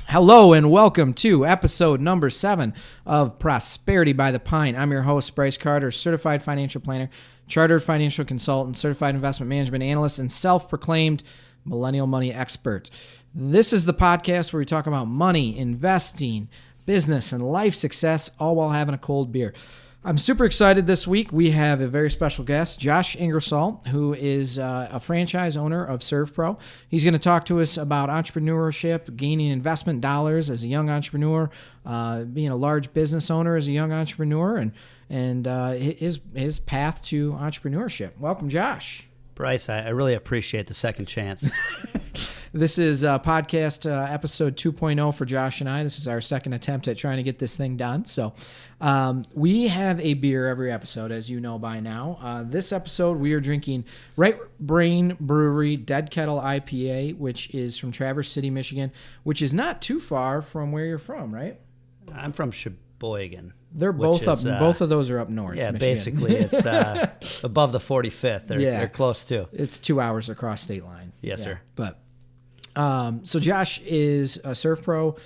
Hello and welcome to episode number 7 of Prosperity by the Pint. I'm your host, Brice Carter, certified financial planner, chartered financial consultant, certified investment management analyst, and self-proclaimed millennial money expert. This is the podcast where we talk about money, investing, business, and life success, all while having a cold beer. I'm super excited this week. We have a very special guest, Josh Ingersoll, who is a franchise owner of ServPro. He's going to talk to us about entrepreneurship, gaining investment dollars as a young entrepreneur, being a large business owner as a young entrepreneur, and his path to entrepreneurship. Welcome, Josh. Brice, I really appreciate the second chance. This is podcast episode 2.0 for Josh and I. This is our second attempt at trying to get this thing done. So we have a beer every episode, as you know by now. This episode, we are drinking Right Brain Brewery Dead Kettle IPA, which is from Traverse City, Michigan, which is not too far from where you're from, right? I'm from Sheboygan. They're both up. Both of those are up north. Yeah, Michigan. basically, it's above the 45th. They're close too. It's 2 hours across state line. Yes, sir. But so Josh is a ServPro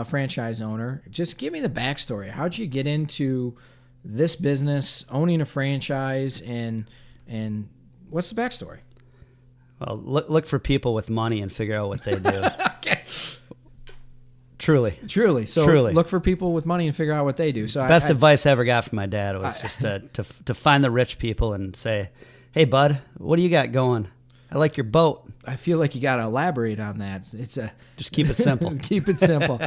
franchise owner. Just give me the backstory. How'd you get into this business, owning a franchise, and what's the backstory? Well, look for people with money and figure out what they do. Okay. Truly. So look for people with money and figure out what they do. So Best advice I ever got from my dad was just to find the rich people and say, "Hey, bud, what do you got going? I like your boat." I feel like you got to elaborate on that. Just keep it simple. Keep it simple.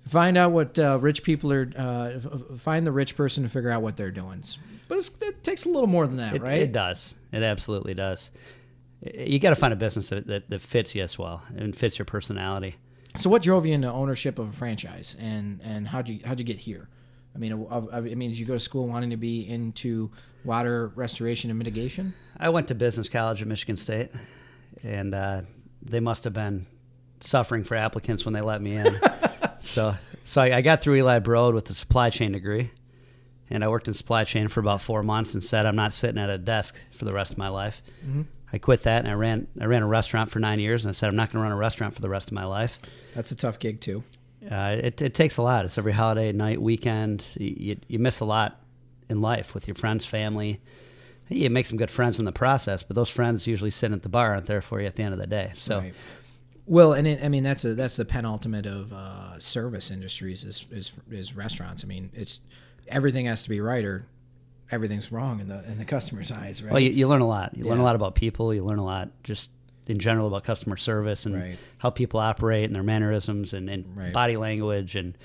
Find out what rich people are. Find the rich person to figure out what they're doing. But it takes a little more than that, right? It does. It absolutely does. You got to find a business that fits you as well and fits your personality. So what drove you into ownership of a franchise, and how'd you get here? I mean, did you go to school wanting to be into water restoration and mitigation? I went to business college at Michigan State, and they must have been suffering for applicants when they let me in. so I got through Eli Broad with a supply chain degree, and I worked in supply chain for about 4 months and said, I'm not sitting at a desk for the rest of my life. Mm-hmm. I quit that, and I ran a restaurant for 9 years, and I said, I'm not going to run a restaurant for the rest of my life. That's a tough gig, too. It takes a lot. It's every holiday, night, weekend. You miss a lot in life with your friends, family. You make some good friends in the process, but those friends usually sit at the bar, aren't there for you at the end of the day. So, right. Well, and that's the penultimate of service industries is restaurants. I mean, it's everything has to be right or everything's wrong in the customer's eyes, right? Well, you learn a lot. You learn a lot about people. You learn a lot just in general about customer service and how people operate and their mannerisms and body language. And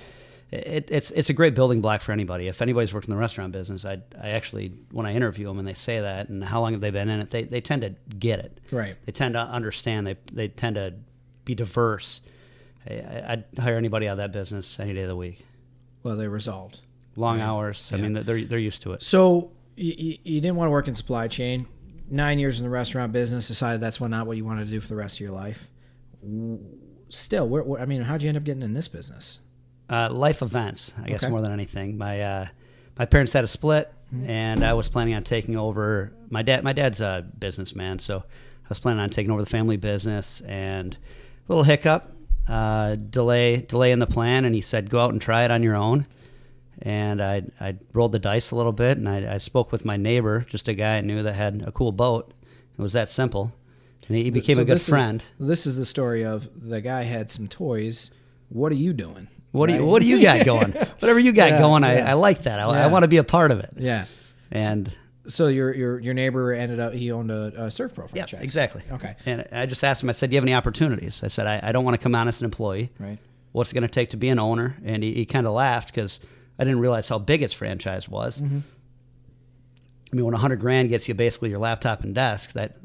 it's a great building block for anybody. If anybody's worked in the restaurant business, I actually, when I interview them and they say that and how long have they been in it, they tend to get it. Right. They tend to understand. They tend to be diverse. I'd hire anybody out of that business any day of the week. Well, they're resolved. Long hours. Yeah. I mean, they're used to it. So you didn't want to work in supply chain. 9 years in the restaurant business, decided that's not what you wanted to do for the rest of your life. Still, how'd you end up getting in this business? Life events, I guess, more than anything. My parents had a split, and I was planning on taking over. My dad's a businessman, so I was planning on taking over the family business. And a little hiccup, delay in the plan, and he said, "Go out and try it on your own." And I rolled the dice a little bit, and I spoke with my neighbor, just a guy I knew that had a cool boat. It was that simple. And he became a good friend. This is the story of the guy had some toys. What are you doing? What do you got going? Whatever you got going, I like that. I want to be a part of it. Yeah. And so your neighbor ended up, he owned a ServPro franchise. Yeah, exactly. Okay. And I just asked him, I said, do you have any opportunities? I said, I don't want to come on as an employee. Right. What's it going to take to be an owner? And he kind of laughed because I didn't realize how big its franchise was. Mm-hmm. I mean, when $100,000 gets you basically your laptop and desk, that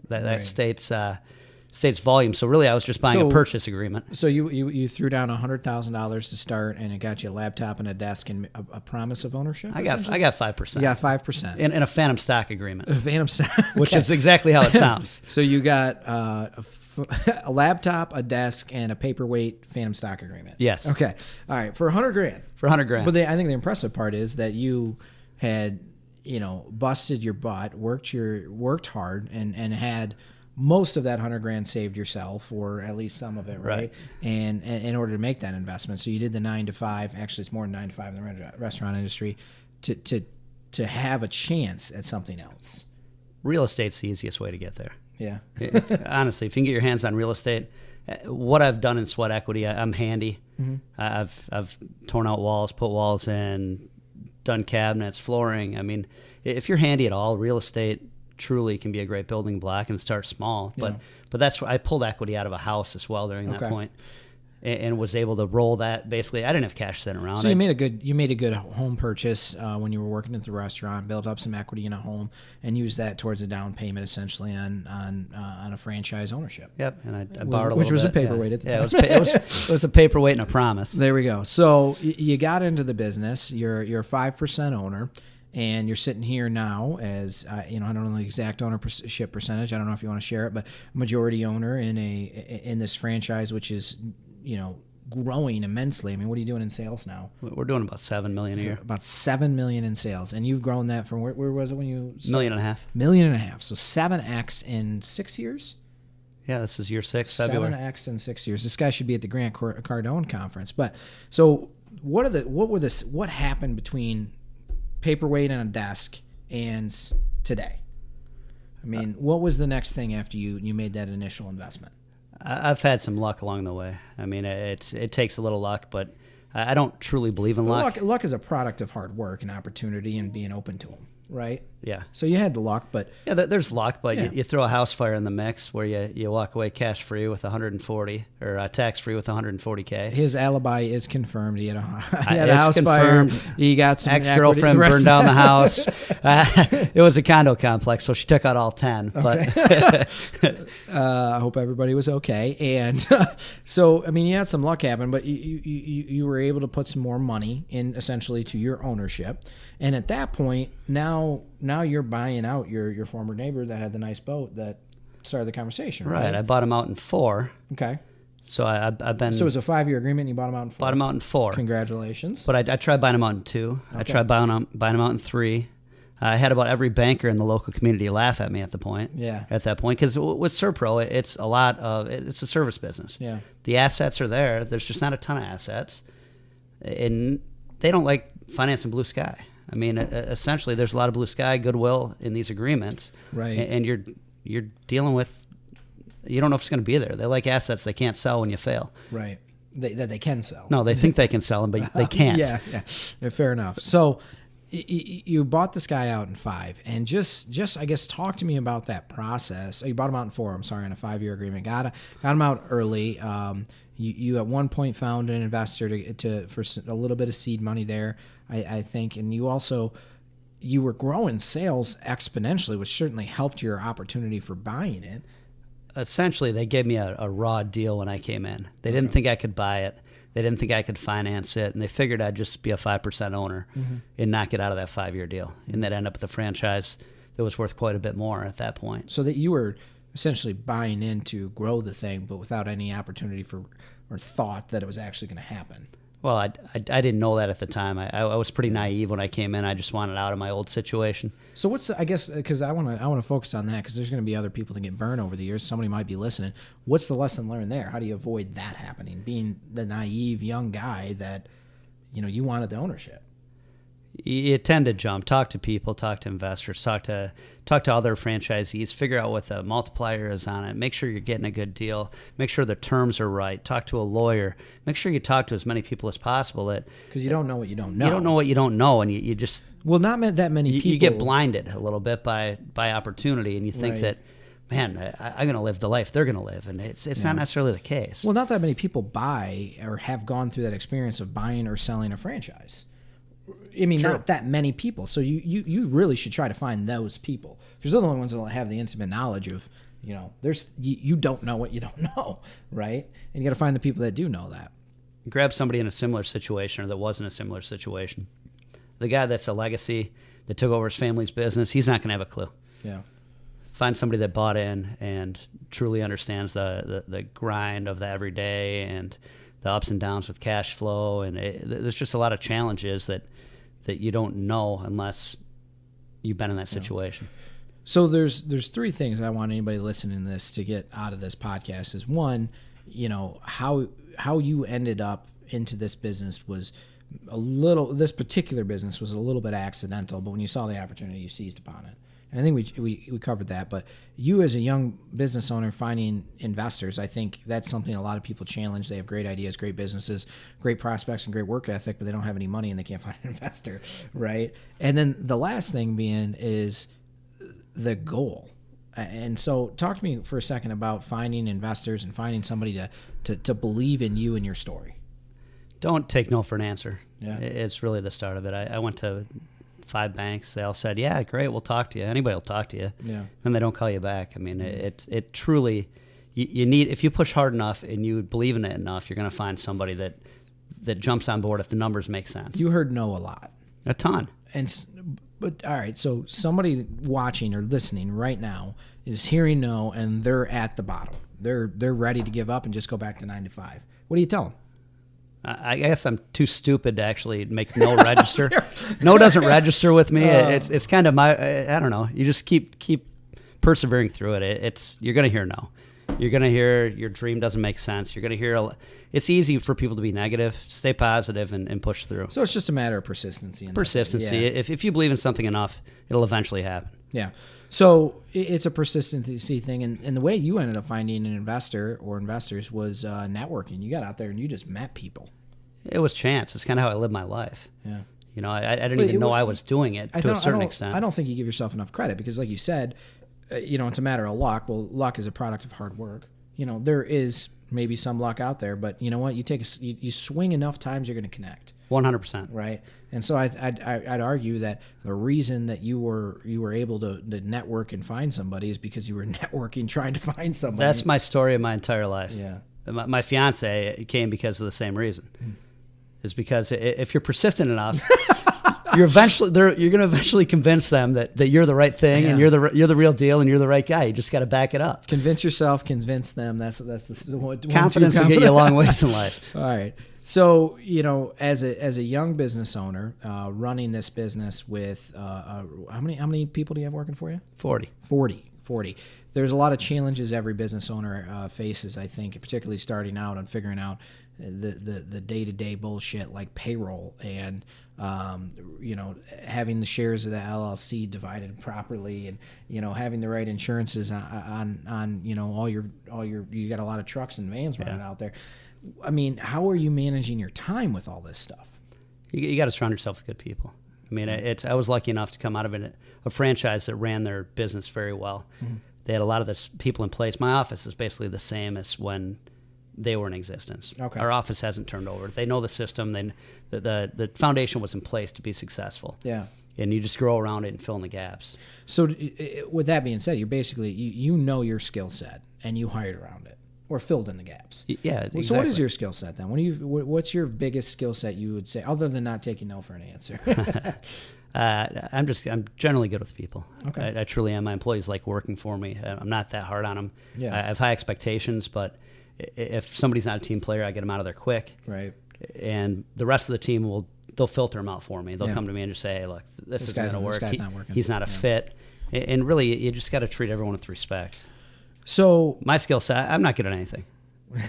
states volume. So really, I was just buying a purchase agreement. So you threw down $100,000 to start, and it got you a laptop and a desk and a promise of ownership. I got 5%. You got 5% in a phantom stock agreement. A phantom stock, which is exactly how it sounds. So you got a laptop, a desk, and a paperweight phantom stock agreement. Yes. Okay. All right. For $100,000. For $100,000. But I think the impressive part is that you had, busted your butt, worked hard, and had most of that $100,000 saved yourself, or at least some of it, right? And in order to make that investment, so you did the 9 to 5. Actually, it's more than 9 to 5 in the restaurant industry to have a chance at something else. Real estate's the easiest way to get there. Yeah. Honestly, if you can get your hands on real estate, what I've done in sweat equity, I'm handy. Mm-hmm. I've torn out walls, put walls in, done cabinets, flooring. I mean, if you're handy at all, real estate truly can be a great building block, and start small. But that's why I pulled equity out of a house as well during that point, and was able to roll that. Basically, I didn't have cash sitting around. So you made a good home purchase when you were working at the restaurant, built up some equity in a home, and used that towards a down payment essentially on a franchise ownership. Yep, and I borrowed a little bit. Which was a paperweight at the time. It was a paperweight and a promise. There we go. So you got into the business. You're a 5% owner. And you're sitting here now as, I don't know the exact ownership percentage. I don't know if you want to share it, but majority owner in this franchise, which is, growing immensely. I mean, what are you doing in sales now? We're doing about $7 million a year. About $7 million in sales. And you've grown that from, where was it when you started? $1.5 million. $1.5 million. So 7X in 6 years? Yeah, this is year 6, February. 7X in 6 years. This guy should be at the Grant Cardone conference. But so what happened between paperweight on a desk and today? I mean, what was the next thing after you made that initial investment? I've had some luck along the way. I mean, it takes a little luck, but I don't truly believe in luck. Luck is a product of hard work and opportunity and being open to them, right? Yeah. So you had the luck, but there's luck, but you throw a house fire in the mix where you walk away cash free with 140 or tax free with 140K. His alibi is confirmed. He had a house fire. He got some ex-girlfriend burned down the house. It was a condo complex, so she took out all 10. Okay. But I hope everybody was okay. And so, I mean, you had some luck happen, but you were able to put some more money in essentially to your ownership. And at that point, now you're buying out your former neighbor that had the nice boat that started the conversation, right? I bought him out in 4. Okay. So I've been. So it was a 5-year agreement, and you bought him out in 4? Bought him out in 4. Congratulations. But I tried buying him out in 2. Okay. I tried buying him out in 3. I had about every banker in the local community laugh at me at that point, because with Serpro, it's a service business. Yeah. The assets are there. There's just not a ton of assets, and they don't like financing blue sky. I mean, essentially, there's a lot of blue sky goodwill in these agreements, right? And you're dealing with, you don't know if it's going to be there. They like assets they can't sell when you fail, right? That they can sell. No, they think they can sell them, but they can't. Yeah, fair enough. So you bought this guy out in 5, and just I guess talk to me about that process. You bought him out in 4. I'm sorry, on a 5-year agreement. Got him out early. You at one point found an investor for a little bit of seed money there, I think, and you were growing sales exponentially, which certainly helped your opportunity for buying it. Essentially, they gave me a raw deal when I came in. They didn't think I could buy it. They didn't think I could finance it, and they figured I'd just be a 5% owner and not get out of that 5-year deal, and they'd end up with a franchise that was worth quite a bit more at that point. So that you were essentially buying in to grow the thing, but without any opportunity or thought that it was actually going to happen. Well, I didn't know that at the time. I was pretty naive when I came in. I just wanted out of my old situation. So I guess, because I want to focus on that, because there's going to be other people that get burned over the years. Somebody might be listening. What's the lesson learned there? How do you avoid that happening? Being the naive young guy that, you wanted the ownership. You tend to jump. Talk to people. Talk to investors. Talk to other franchisees. Figure out what the multiplier is on it. Make sure you're getting a good deal. Make sure the terms are right. Talk to a lawyer. Make sure you talk to as many people as possible. Because you don't know what you don't know. You don't know what you don't know, and you just not that many people. You get blinded a little bit by opportunity, and you think that, man, I'm going to live the life they're going to live, and it's not necessarily the case. Well, not that many people buy or have gone through that experience of buying or selling a franchise. I mean, True. Not that many people. So you really should try to find those people, because they're the only ones that will have the intimate knowledge of, you don't know what you don't know, right? And you got to find the people that do know that. Grab somebody in a similar situation or that wasn't a similar situation. The guy that's a legacy that took over his family's business, he's not going to have a clue. Yeah. Find somebody that bought in and truly understands the grind of the everyday and the ups and downs with cash flow, and there's just a lot of challenges that you don't know unless you've been in that situation. So there's three things I want anybody listening to this to get out of this podcast. Is one, how you ended up into this business was this particular business was a little bit accidental, but when you saw the opportunity, you seized upon it. And I think we covered that. But you as a young business owner finding investors, I think that's something a lot of people challenge. They have great ideas, great businesses, great prospects, and great work ethic, but they don't have any money and they can't find an investor, right? And then the last thing being is the goal. And so talk to me for a second about finding investors and finding somebody to believe in you and your story. Don't take no for an answer. Yeah. It's really the start of it. I went to 5 banks. They all said, yeah, great, we'll talk to you. Anybody will talk to you. Yeah. And they don't call you back. I mean, it truly, you need, if you push hard enough and you believe in it enough, you're going to find somebody that jumps on board if the numbers make sense. You heard no a lot. A ton. But all right, so somebody watching or listening right now is hearing no, and they're at the bottom. They're ready to give up and just go back to 9 to 5. What do you tell them? I guess I'm too stupid to actually make no register. No doesn't register with me. It's kind of I don't know. You just keep persevering through it. You're going to hear no. You're going to hear your dream doesn't make sense. You're going to hear it's easy for people to be negative. Stay positive and push through. So it's just a matter of persistency. Persistency. Yeah. If you believe in something enough, it'll eventually happen. Yeah. So it's a persistency thing. And the way you ended up finding an investor or investors was networking. You got out there and you just met people. It was chance. It's kind of how I lived my life. Yeah. I didn't even know I was doing it to a certain extent. I don't think you give yourself enough credit because, like you said, it's a matter of luck. Well, luck is a product of hard work. There is maybe some luck out there, but you know what? You swing enough times, you're going to connect. 100%. Right. And so I'd argue that the reason that you were able to network and find somebody is because you were networking trying to find somebody. That's my story of my entire life. Yeah. My fiance came because of the same reason. Is because if you're persistent enough, you're going to eventually convince them that you're the right thing and you're the real deal and you're the right guy. You just got to back it up. Convince yourself, convince them. That's the confidence will get you a long ways in life. All right. So, as a young business owner, running this business with how many people do you have working for you? 40. There's a lot of challenges every business owner faces, I think, particularly starting out and figuring out the day-to-day bullshit like payroll and having the shares of the LLC divided properly and having the right insurances on all your you got a lot of trucks and vans running out there. I mean, how are you managing your time with all this stuff? You got to surround yourself with good people. I mean, I was lucky enough to come out of a franchise that ran their business very well. Mm-hmm. They had a lot of the people in place. My office is basically the same as when they were in existence. Okay. Our office hasn't turned over. They know the system. The foundation was in place to be successful. Yeah. And you just grow around it and fill in the gaps. So with that being said, you're basically, you know your skill set and you hired around it or filled in the gaps. Yeah, exactly. So what is your skill set then? What's your biggest skill set you would say, other than not taking no for an answer? I'm generally good with people. Okay. I truly am. My employees like working for me. I'm not that hard on them. Yeah. I have high expectations, but if somebody's not a team player, I get them out of there quick. Right. And the rest of the team they'll filter them out for me. They'll come to me and just say, hey, look, this isn't going to work. This guy's not working. He's not a fit. And really, you just got to treat everyone with respect. So my skill set, I'm not good at anything.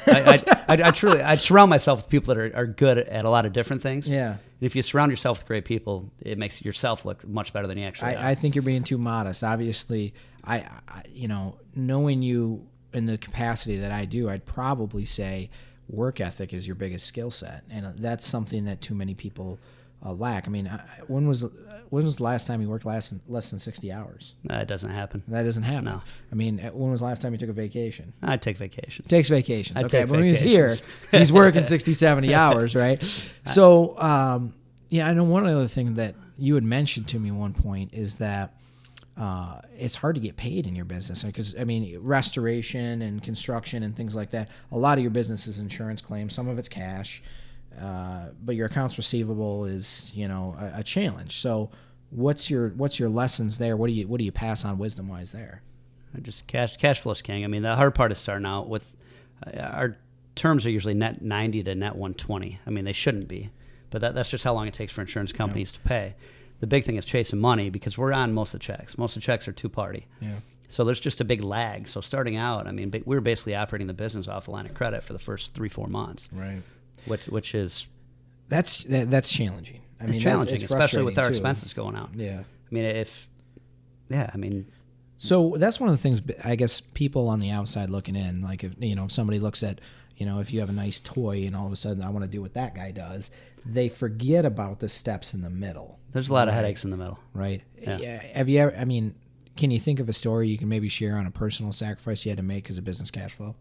I surround myself with people that are good at a lot of different things. Yeah. And if you surround yourself with great people, it makes yourself look much better than you actually are. I think you're being too modest. Obviously, I knowing you in the capacity that I do, I'd probably say work ethic is your biggest skill set, and that's something that too many people lack. I mean, when was the last time you worked less than 60 hours? It doesn't happen. That doesn't happen. No. I mean, when was the last time you took a vacation? I take vacations. Takes vacations. Okay, but when he's here, he's working 60, 70 hours, right? So, I know one other thing that you had mentioned to me at one point is that it's hard to get paid in your business because, I mean, restoration and construction and things like that, a lot of your business is insurance claims. Some of it's cash. But your accounts receivable is, a challenge. So what's your lessons there? What do you pass on wisdom wise there? Just cash flow's king. I mean, the hard part is starting out with our terms are usually net 90 to net 120. I mean, they shouldn't be, but that's just how long it takes for insurance companies to pay. The big thing is chasing money because we're on most of the checks. Most of the checks are two-party. Yeah. So there's just a big lag. So starting out, I mean, we were basically operating the business off a line of credit for the first 3-4 months. Right. Which is... That's challenging. It's challenging, it's especially with our too. expenses going out. Yeah. So that's one of the things, I guess, people on the outside looking in, like if somebody looks at, if you have a nice toy and all of a sudden I want to do what that guy does, they forget about the steps in the middle. There's a lot of headaches in the middle. Right. Yeah. Have you ever, can you think of a story you can maybe share on a personal sacrifice you had to make because of business cash flow?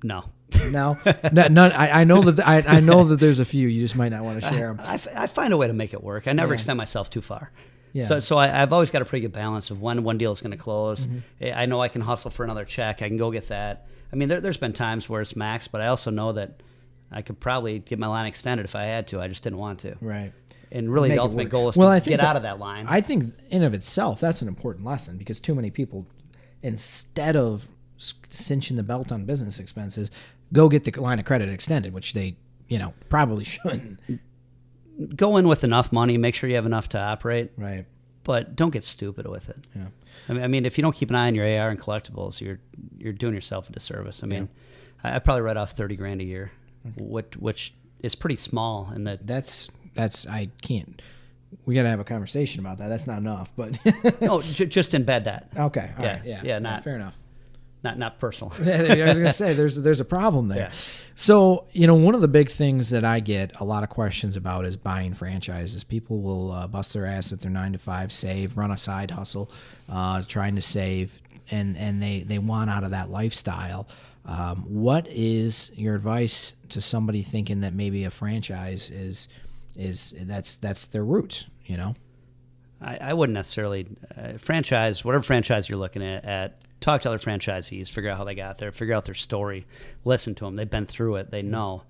No. No, none. I know that I know that there's a few. You just might not want to share them. I find a way to make it work. I never extend myself too far. Yeah. So I've always got a pretty good balance of when one deal is going to close. Mm-hmm. I know I can hustle for another check. I can go get that. I mean, there's been times where it's max, but I also know that I could probably get my line extended if I had to. I just didn't want to. Right. And really, the ultimate goal is to get out of that line. I think in of itself, that's an important lesson because too many people, instead of cinching the belt on business expenses, go get the line of credit extended, which they, probably shouldn't. Go in with enough money. Make sure you have enough to operate. Right. But don't get stupid with it. Yeah. I mean, if you don't keep an eye on your AR and collectibles, you're doing yourself a disservice. I mean, I probably write off $30,000 a year, which is pretty small. And that's I can't. We got to have a conversation about that. That's not enough, but no, just embed that. Okay. All right. Yeah. Not fair enough. Not personal. I was going to say there's a problem there. Yeah. So, one of the big things that I get a lot of questions about is buying franchises. People will bust their ass at their 9-to-5, save, run a side hustle, trying to save, and they want out of that lifestyle. What is your advice to somebody thinking that maybe a franchise is that's their root, I wouldn't necessarily franchise, whatever franchise you're looking at, talk to other franchisees, figure out how they got there, figure out their story, listen to them. They've been through it. They know.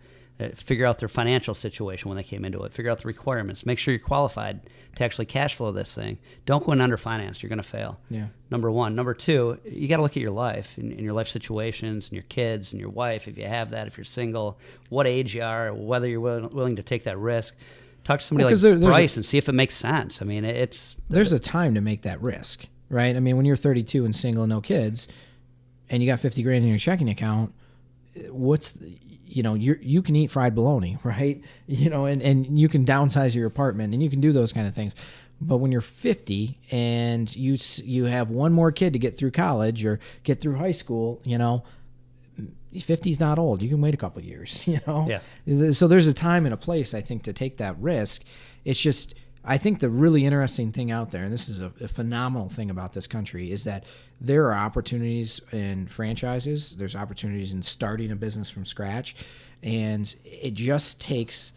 Figure out their financial situation when they came into it. Figure out the requirements. Make sure you're qualified to actually cash flow this thing. Don't go in underfinanced. You're going to fail. Yeah. Number one. Number two, you got to look at your life and your life situations and your kids and your wife, if you have that, if you're single, what age you are, whether you're willing to take that risk. Talk to somebody like Brice and see if it makes sense. I mean, there's a time to make that risk, right? I mean, when you're 32 and single, no kids, and you got $50,000 in your checking account, you can eat fried bologna, right? And you can downsize your apartment and you can do those kind of things. But when you're 50 and you have one more kid to get through college or get through high school, 50 is not old. You can wait a couple of years, Yeah. So there's a time and a place, I think, to take that risk. It's just, I think the really interesting thing out there, and this is a phenomenal thing about this country, is that there are opportunities in franchises. There's opportunities in starting a business from scratch. And it just takes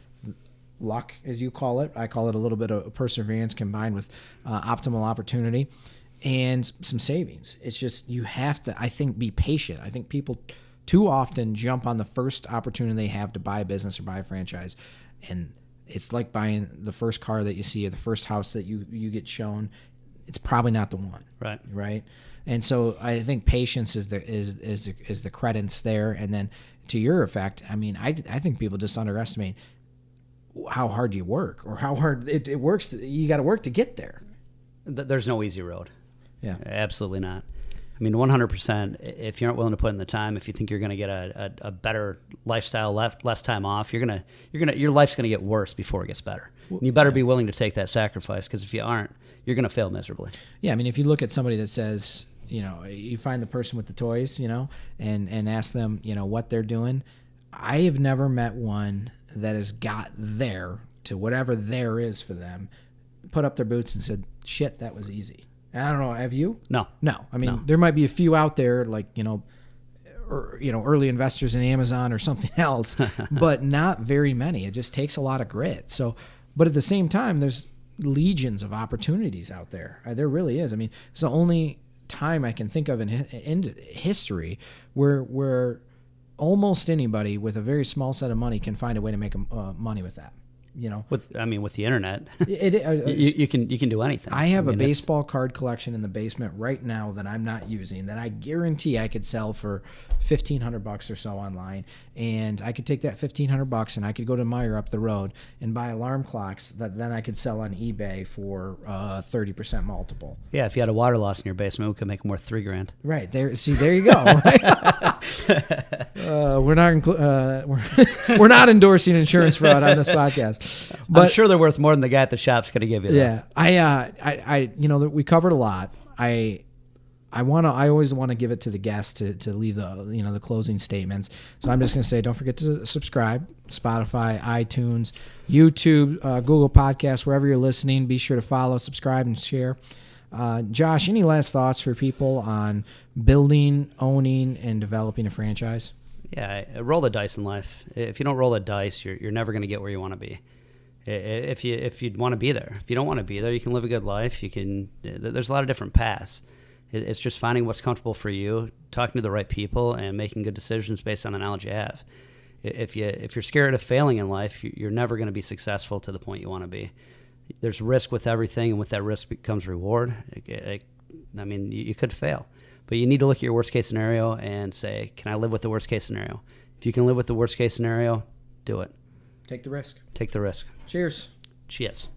luck, as you call it. I call it a little bit of perseverance combined with optimal opportunity and some savings. It's just, you have to, I think, be patient. I think people too often jump on the first opportunity they have to buy a business or buy a franchise. And it's like buying the first car that you see or the first house that you get shown. It's probably not the one. Right. And so I think patience is the credence there. And then to your effect, I mean, I think people just underestimate how hard you work or how hard it works. You got to work to get there. There's no easy road. Yeah, absolutely not. I mean, 100%, if you aren't willing to put in the time, if you think you're going to get a better lifestyle, less time off, your life's going to get worse before it gets better. And you better be willing to take that sacrifice, because if you aren't, you're going to fail miserably. Yeah, I mean, if you look at somebody that says, you find the person with the toys, and ask them, what they're doing. I have never met one that has got there to whatever there is for them, put up their boots and said, shit, that was easy. I don't know. Have you? No. I mean, there might be a few out there, like early investors in Amazon or something else, but not very many. It just takes a lot of grit. So, but at the same time, there's legions of opportunities out there. There really is. I mean, it's the only time I can think of in history where almost anybody with a very small set of money can find a way to make money with that. With the internet, you can do anything. I have a baseball card collection in the basement right now that I'm not using that I guarantee I could sell for $1,500 or so online, and I could take that $1,500 and I could go to Meijer up the road and buy alarm clocks that then I could sell on eBay for 30% multiple. Yeah, if you had a water loss in your basement, we could make them worth $3,000. Right there. See, there you go. We're not endorsing insurance fraud on this podcast, but I'm sure they're worth more than the guy at the shop's going to give you. Yeah, we covered a lot. I always want to give it to the guest to leave the closing statements. So I'm just going to say, don't forget to subscribe, Spotify, iTunes, YouTube, Google Podcasts, wherever you're listening. Be sure to follow, subscribe, and share. Josh, any last thoughts for people on building, owning, and developing a franchise? Yeah, roll the dice in life. If you don't roll the dice, you're never going to get where you want to be. If you want to be there, if you don't want to be there, you can live a good life. There's a lot of different paths. It's just finding what's comfortable for you, talking to the right people, and making good decisions based on the knowledge you have. If you're scared of failing in life, you're never going to be successful to the point you want to be. There's risk with everything, and with that risk comes reward. You could fail, but you need to look at your worst case scenario and say, can I live with the worst case scenario? If you can live with the worst case scenario, do it. Take the risk. Take the risk. Cheers. Cheers.